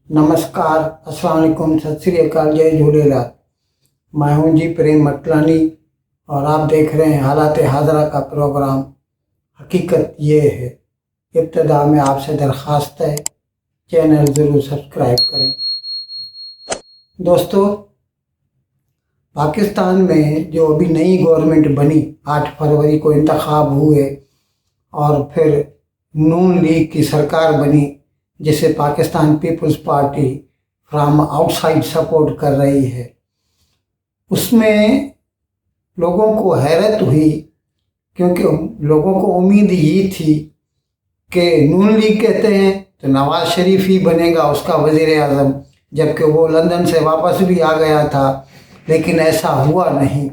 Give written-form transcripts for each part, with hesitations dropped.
नमस्कार, अस्सलाम वालेकुम, सत श्री अकाल, जय झूलेलाल। मैं हूं जी प्रेम मटलानी और आप देख रहे हैं हालात हाजरा का प्रोग्राम। हकीकत ये है, इब्तदा में आपसे दरख्वास्त है चैनल ज़रूर सब्सक्राइब करें। दोस्तों, पाकिस्तान में जो अभी नई गवर्नमेंट बनी, 8 फरवरी को इंतखाब हुए और फिर नून लीग की सरकार बनी जिसे Pakistan Peoples Party from outside support कर रही है। उसमें लोगों को हैरत हुई क्योंकि लोगों को उम्मीद ये थी कि नून लीग कहते हैं तो नवाज शरीफ ही बनेगा उसका वज़ीर आज़म, जबकि वो लंदन से वापस भी आ गया था, लेकिन ऐसा हुआ नहीं।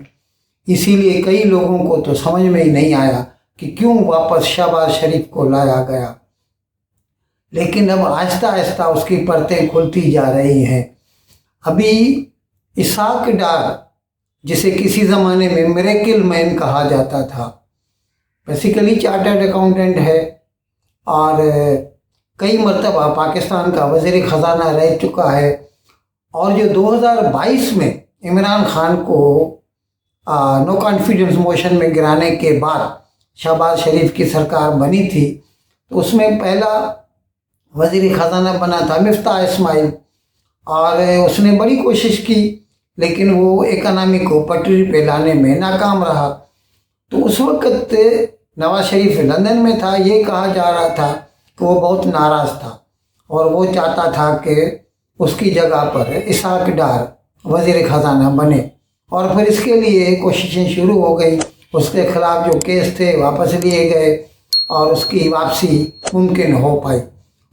इसीलिए कई लोगों को तो समझ में ही नहीं आया कि क्यों वापस शहबाज शरीफ को लाया गया। लेकिन अब आहिस्ता आहिस्ता उसकी परतें खुलती जा रही हैं। अभी इसाक डार, जिसे किसी ज़माने में मिरेकल मैन कहा जाता था, बेसिकली चार्टर्ड अकाउंटेंट है और कई मरतबा पाकिस्तान का वज़ीर ख़जाना रह चुका है। और जो 2022 में इमरान खान को नो कॉन्फिडेंस मोशन में गिराने के बाद शहबाज शरीफ की सरकार बनी थी, तो उसमें पहला वज़ीर ख़जाना बना था मिफ्ताह इस्माइल, और उसने बड़ी कोशिश की लेकिन वो इकनॉमी को पटरी पे लाने में नाकाम रहा। तो उस वक्त नवाज शरीफ लंदन में था। ये कहा जा रहा था कि वो बहुत नाराज़ था और वो चाहता था कि उसकी जगह पर इसाक डार वज़ीर ख़जाना बने, और फिर इसके लिए कोशिशें शुरू हो गई। उसके ख़िलाफ़ जो केस थे वापस लिए गए और उसकी वापसी मुमकिन हो पाई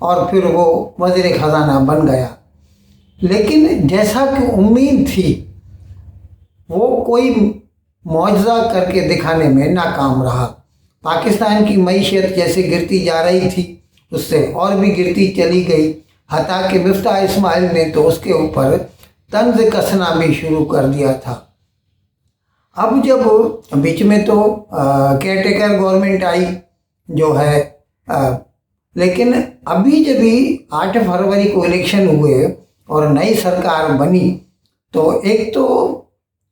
और फिर वो वज़ीर ख़जाना बन गया। लेकिन जैसा कि उम्मीद थी, वो कोई मुआवजा करके दिखाने में नाकाम रहा। पाकिस्तान की मईशत जैसे गिरती जा रही थी, उससे और भी गिरती चली गई। हत्ता कि मिफ्ताह इस्माइल ने तो उसके ऊपर तंज कसना भी शुरू कर दिया था। अब जब बीच में तो केयर टेकर गवर्नमेंट आई जो है, लेकिन अभी जब भी 8 फरवरी को इलेक्शन हुए और नई सरकार बनी, तो एक तो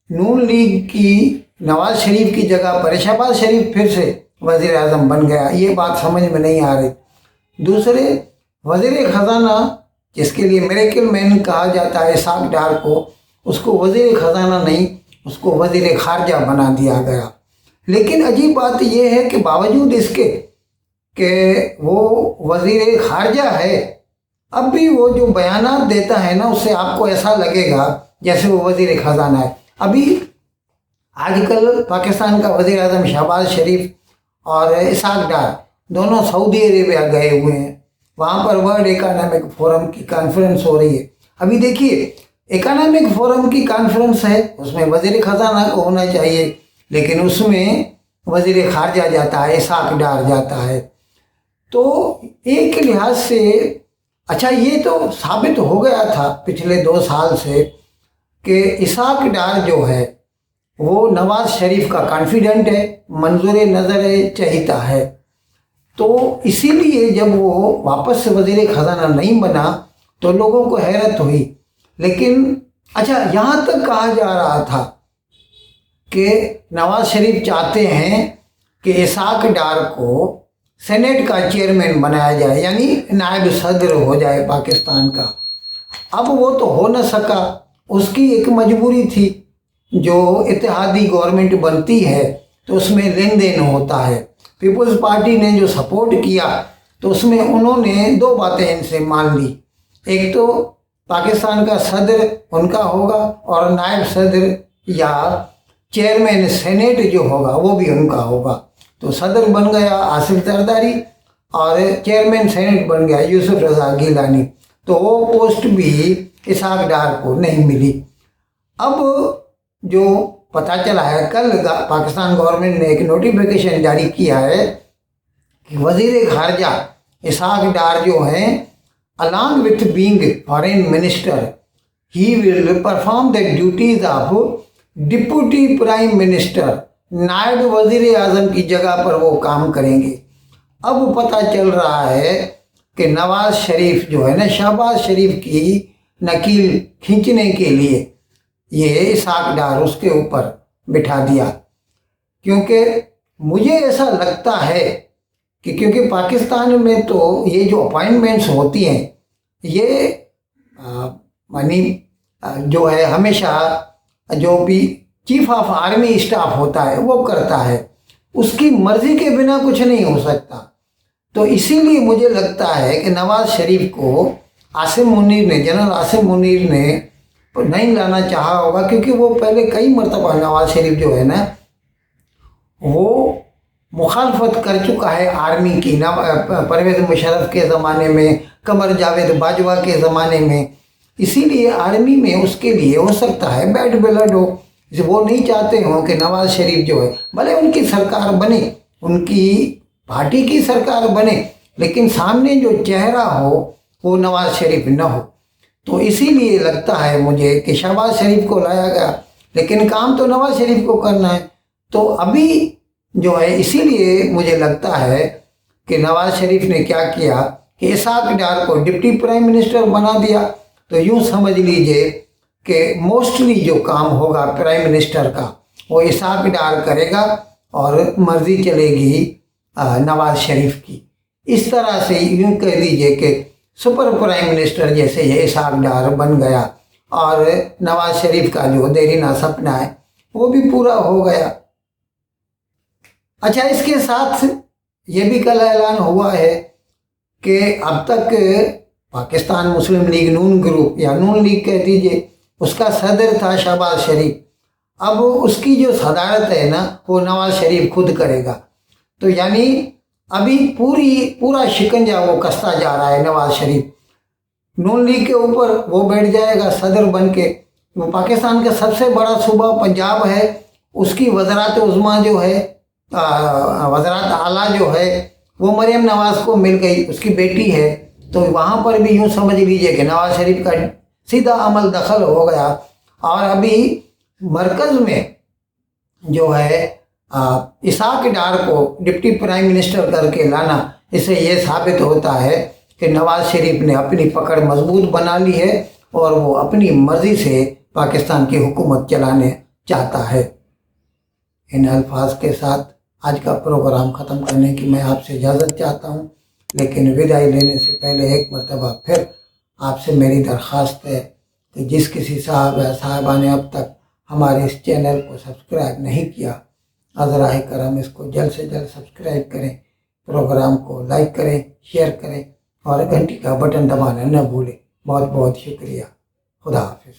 नून लीग की नवाज शरीफ की जगह पर शहबाज शरीफ फिर से वज़ीर आज़म बन गया। ये बात समझ में नहीं आ रही। दूसरे वज़ीर ख़जाना, जिसके लिए मिरेकल मैन कहा जाता है इसाक डार को, उसको वज़ीर ख़जाना नहीं, उसको वज़ीर ख़ारजा बना दिया गया। लेकिन अजीब बात यह है कि बावजूद इसके कि वो वज़ीर ख़ारजा है, अब भी वो जो बयानात देता है ना, उससे आपको ऐसा लगेगा जैसे वो वज़ीर ख़जाना है। अभी आजकल पाकिस्तान का वज़ीर आज़म शहबाज शरीफ और इसाक डार दोनों सऊदी अरेबिया गए हुए हैं। वहाँ पर वर्ल्ड इकोनॉमिक फोरम की कॉन्फ्रेंस हो रही है। अभी देखिए, इकोनॉमिक फोरम की कॉन्फ्रेंस है, उसमें वज़ीर ख़जाना को होना चाहिए, लेकिन उसमें वज़ीर ख़ारजा जाता है, इसाक डार जाता है। तो एक लिहाज से अच्छा, ये तो साबित हो गया था पिछले 2 साल से कि इसाक डार जो है वो नवाज शरीफ का कॉन्फिडेंट है, मंजूर नज़र है, चहीता है। तो इसीलिए जब वो वापस से वज़ीर ख़जाना नहीं बना तो लोगों को हैरत हुई। लेकिन अच्छा, यहाँ तक कहा जा रहा था कि नवाज शरीफ चाहते हैं कि इसाक डार को सेनेट का चेयरमैन बनाया जाए, यानी नायब सदर हो जाए पाकिस्तान का। अब वो तो हो न सका, उसकी एक मजबूरी थी। जो इत्तेहादी गवर्नमेंट बनती है तो उसमें लेन देन होता है। पीपल्स पार्टी ने जो सपोर्ट किया तो उसमें उन्होंने 2 बातें इनसे मान ली। एक तो पाकिस्तान का सदर उनका होगा और नायब सदर या चेयरमैन सेनेट जो होगा वो भी उनका होगा। तो सदर बन गया आसिफ जरदारी और चेयरमैन सेनेट बन गया यूसुफ रज़ा गिलानी। तो वो पोस्ट भी इसाक डार को नहीं मिली। अब जो पता चला है, कल पाकिस्तान गवर्नमेंट ने एक नोटिफिकेशन जारी किया है कि वज़ीर ख़ारजा इसाक डार जो हैं, along with being foreign minister, he will perform the duties of deputy prime minister, नायब वज़ीर आज़म की जगह पर वो काम करेंगे। अब पता चल रहा है کہ نواز شریف جو ہے نا شہباز شریف کی نکیل کھینچنے کے لیے یہ اسحاق ڈار اس کے اوپر بٹھا دیا. کیونکہ مجھے ایسا لگتا ہے کہ کیونکہ پاکستان میں تو یہ جو اپائنٹمنٹس ہوتی ہیں یہ یعنی جو ہے ہمیشہ جو بھی چیف آف آرمی اسٹاف ہوتا ہے وہ کرتا ہے، اس کی مرضی کے بنا کچھ نہیں ہو سکتا. تو اسی لیے مجھے لگتا ہے کہ نواز شریف کو جنرل عاصم منیر نے نہیں لانا چاہا ہوگا، کیونکہ وہ پہلے کئی مرتبہ نواز شریف جو ہے نا وہ مخالفت کر چکا ہے آرمی کی، پرویز مشرف کے زمانے میں، قمر جاوید باجوہ کے زمانے میں. اسی لیے آرمی میں اس کے لیے ہو سکتا ہے بیڈ بلڈ ہو، وہ نہیں چاہتے ہوں کہ نواز شریف جو ہے بھلے ان کی سرکار بنے، ان کی پارٹی کی سرکار بنے، لیکن سامنے جو چہرہ ہو وہ نواز شریف نہ ہو. تو اسی لیے لگتا ہے مجھے کہ شہباز شریف کو لایا گیا، لیکن کام تو نواز شریف کو کرنا ہے. تو ابھی جو ہے اسی لیے مجھے لگتا ہے کہ نواز شریف نے کیا کیا کہ اسحاق ڈار کو ڈپٹی پرائم منسٹر بنا دیا. تو یوں سمجھ لیجئے کہ موسٹلی جو کام ہوگا پرائم منسٹر کا وہ اسحاق ڈار کرے گا اور مرضی چلے گی نواز شریف کی. اس طرح سے یوں کہہ دیجئے کہ سپر پرائم منسٹر جیسے یہ اسحاق ڈار بن گیا اور نواز شریف کا جو دیرینہ سپنا ہے وہ بھی پورا ہو گیا. اچھا، اس کے ساتھ یہ بھی کل اعلان ہوا ہے کہ اب تک پاکستان مسلم لیگ نون گروپ یا نون لیگ کہہ دیجئے اس کا صدر تھا شہباز شریف، اب اس کی جو صدارت ہے نا وہ نواز شریف خود کرے گا. تو یعنی ابھی پورا شکنجہ وہ کستا جا رہا ہے نواز شریف. نون لیگ کے اوپر وہ بیٹھ جائے گا صدر بن کے. وہ پاکستان کا سب سے بڑا صوبہ پنجاب ہے، اس کی وزارت عظمیٰ جو ہے وزارت اعلیٰ جو ہے وہ مریم نواز کو مل گئی، اس کی بیٹی ہے. تو وہاں پر بھی یوں سمجھ لیجئے کہ نواز شریف کا سیدھا عمل دخل ہو گیا. اور ابھی مرکز میں جو ہے اسحاق ڈار کو ڈپٹی پرائم منسٹر کر کے لانا، اس سے یہ ثابت ہوتا ہے کہ نواز شریف نے اپنی پکڑ مضبوط بنا لی ہے اور وہ اپنی مرضی سے پاکستان کی حکومت چلانے چاہتا ہے. ان الفاظ کے ساتھ آج کا پروگرام ختم کرنے کی میں آپ سے اجازت چاہتا ہوں، لیکن وداعی لینے سے پہلے ایک مرتبہ پھر آپ سے میری درخواست ہے کہ جس کسی صاحب یا صاحبہ نے اب تک ہمارے اس چینل کو سبسکرائب نہیں کیا، عذرائے کرم اس کو جلد سے جلد سبسکرائب کریں، پروگرام کو لائک کریں، شیئر کریں اور گھنٹی کا بٹن دبانا نہ بھولیں. بہت بہت شکریہ. خدا حافظ.